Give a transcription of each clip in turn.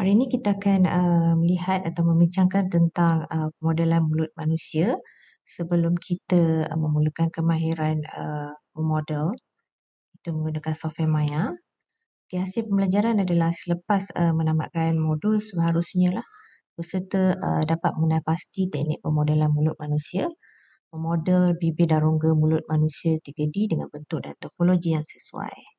Hari ini kita akan melihat atau membincangkan tentang pemodelan mulut manusia sebelum kita memerlukan kemahiran memodel. Kita menggunakan software Maya. Okay, hasil pembelajaran adalah selepas menamatkan modul seharusnya lah peserta dapat mengenal pasti teknik pemodelan mulut manusia, memodel bibir dan rongga mulut manusia 3D dengan bentuk dan topologi yang sesuai.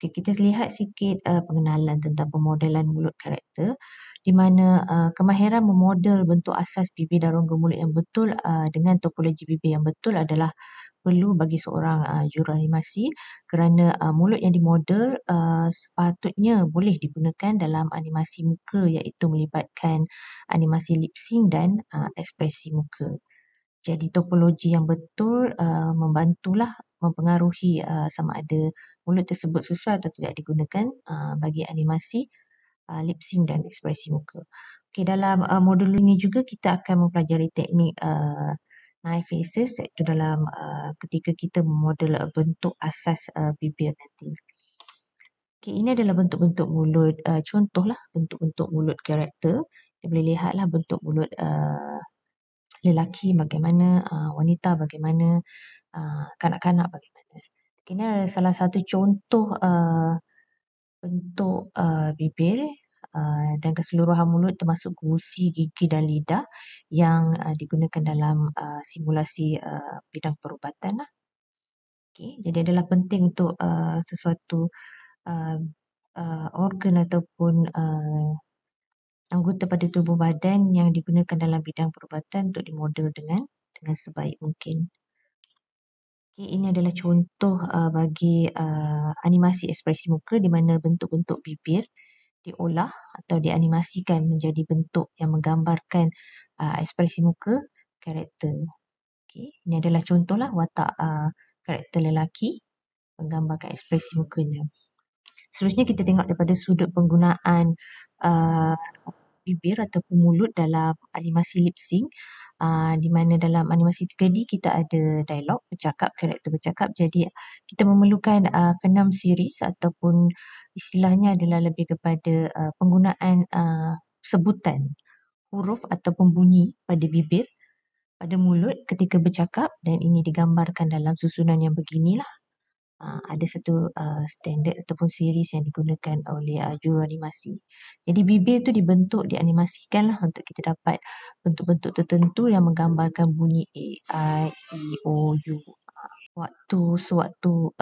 Okay, kita lihat sikit pengenalan tentang pemodelan mulut karakter di mana kemahiran memodel bentuk asas bibir dan rongga mulut yang betul dengan topologi bibir yang betul adalah perlu bagi seorang juruanimasi kerana mulut yang dimodel sepatutnya boleh digunakan dalam animasi muka iaitu melibatkan animasi lip sync dan ekspresi muka. Jadi topologi yang betul membantulah mempengaruhi sama ada mulut tersebut sesuai atau tidak digunakan bagi animasi lip sync dan ekspresi muka. Okay, dalam modul ini juga kita akan mempelajari teknik knife faces iaitu dalam ketika kita memodel bentuk asas bibir nanti. Okay, ini adalah bentuk-bentuk mulut, contohlah bentuk-bentuk mulut karakter. Kita boleh lihatlah bentuk mulut lelaki bagaimana, wanita bagaimana, kanak-kanak bagaimana. Ini adalah salah satu contoh bentuk bibir dan keseluruhan mulut termasuk gusi, gigi dan lidah yang digunakan dalam simulasi bidang perubatan lah. Okay, jadi adalah penting untuk sesuatu organ ataupun anggota pada tubuh badan yang digunakan dalam bidang perubatan untuk dimodel dengan sebaik mungkin. Okay, ini adalah contoh bagi animasi ekspresi muka di mana bentuk-bentuk bibir diolah atau dianimasikan menjadi bentuk yang menggambarkan ekspresi muka karakter. Okay, ini adalah contohlah watak karakter lelaki menggambarkan ekspresi mukanya. Seterusnya kita tengok daripada sudut penggunaan bibir ataupun mulut dalam animasi lip sync. Di mana dalam animasi 3D kita ada dialog bercakap, karakter bercakap. Jadi kita memerlukan phenom series ataupun istilahnya adalah lebih kepada penggunaan sebutan huruf ataupun bunyi pada bibir, pada mulut ketika bercakap dan ini digambarkan dalam susunan yang beginilah. Ada satu standard ataupun series yang digunakan oleh juruanimasi. Jadi bibir tu dibentuk, dianimasikan lah untuk kita dapat bentuk-bentuk tertentu yang menggambarkan bunyi A, I, E, O, U. Sewaktu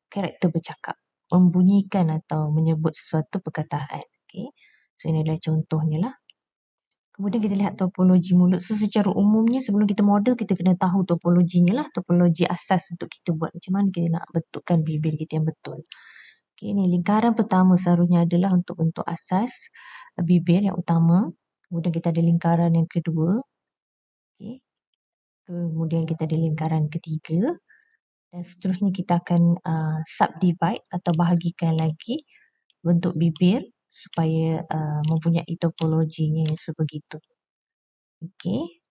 karakter bercakap, membunyikan atau menyebut sesuatu perkataan. Okay. So ini adalah contohnya lah. Kemudian kita lihat topologi mulut. So secara umumnya sebelum kita model kita kena tahu topologinya lah. Topologi asas untuk kita buat macam mana kita nak bentukkan bibir kita yang betul. Okay, ni lingkaran pertama seharusnya adalah untuk bentuk asas bibir yang utama. Kemudian kita ada lingkaran yang kedua. Okay. Kemudian kita ada lingkaran ketiga. Dan seterusnya kita akan subdivide atau bahagikan lagi bentuk bibir supaya mempunyai topologinya sebegitu. Okey,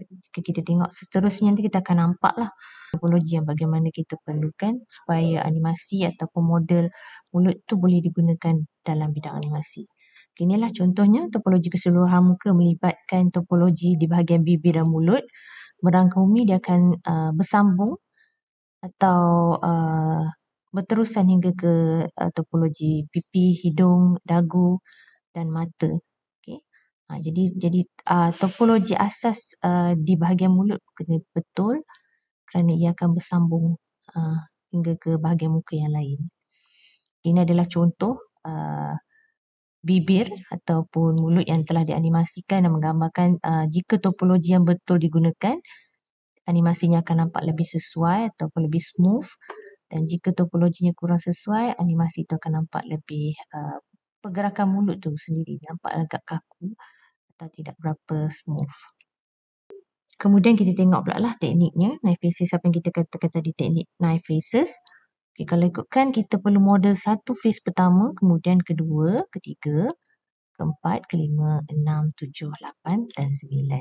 jika kita tengok seterusnya nanti kita akan nampak lah topologi yang bagaimana kita perlukan supaya animasi ataupun model mulut tu boleh digunakan dalam bidang animasi. Okay, inilah contohnya topologi keseluruhan muka melibatkan topologi di bahagian bibir dan mulut. Merangkumi dia akan bersambung atau berterusan hingga ke topologi pipi, hidung, dagu dan mata. Jadi topologi asas di bahagian mulut kena betul kerana ia akan bersambung hingga ke bahagian muka yang lain. Ini adalah contoh bibir ataupun mulut yang telah dianimasikan dan menggambarkan jika topologi yang betul digunakan, animasinya akan nampak lebih sesuai ataupun lebih smooth, dan jika topologinya kurang sesuai, animasi itu akan nampak lebih pergerakan mulut tu sendiri nampak agak kaku atau tidak berapa smooth. Kemudian kita tengok pula lah tekniknya, knife faces apa yang kita katakan tadi, teknik knife faces. Okay, kalau ikutkan kita perlu model satu face pertama, kemudian kedua, ketiga, keempat, kelima, enam, tujuh, lapan dan 9.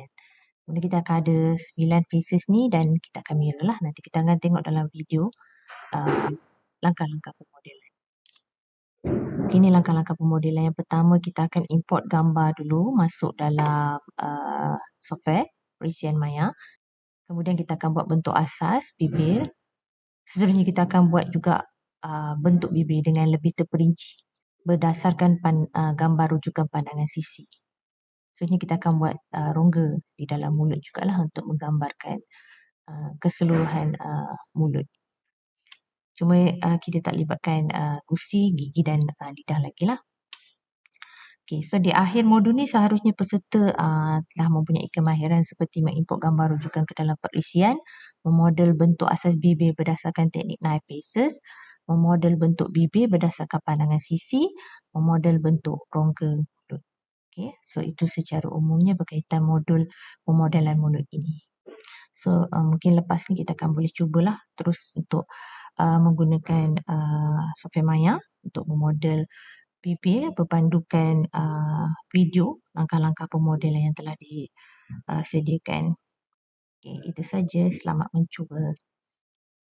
Kemudian kita akan ada 9 faces ni dan kita akan mirror lah. Nanti kita akan tengok dalam video langkah-langkah pemodelan. Ini langkah-langkah pemodelan. Yang pertama, kita akan import gambar dulu masuk dalam software perisian Maya. Kemudian kita akan buat bentuk asas bibir. Seterusnya kita akan buat juga bentuk bibir dengan lebih terperinci berdasarkan gambar rujukan pandangan sisi. Seterusnya kita akan buat rongga di dalam mulut jugalah untuk menggambarkan keseluruhan mulut. Cuma kita tak libatkan gusi, gigi dan lidah lagi lah. Okay, so di akhir modul ni seharusnya peserta telah mempunyai kemahiran seperti mengimport gambar rujukan ke dalam perisian, memodel bentuk asas bibir berdasarkan teknik knife faces, memodel bentuk bibir berdasarkan pandangan sisi, memodel bentuk rongga mulut. Okay, so itu secara umumnya berkaitan modul pemodelan mulut ini. So mungkin lepas ni kita akan boleh cubalah terus untuk menggunakan software Maya untuk memodel bibir berpandukan video langkah-langkah pemodelan yang telah disediakan. Okay, itu saja. Selamat mencuba.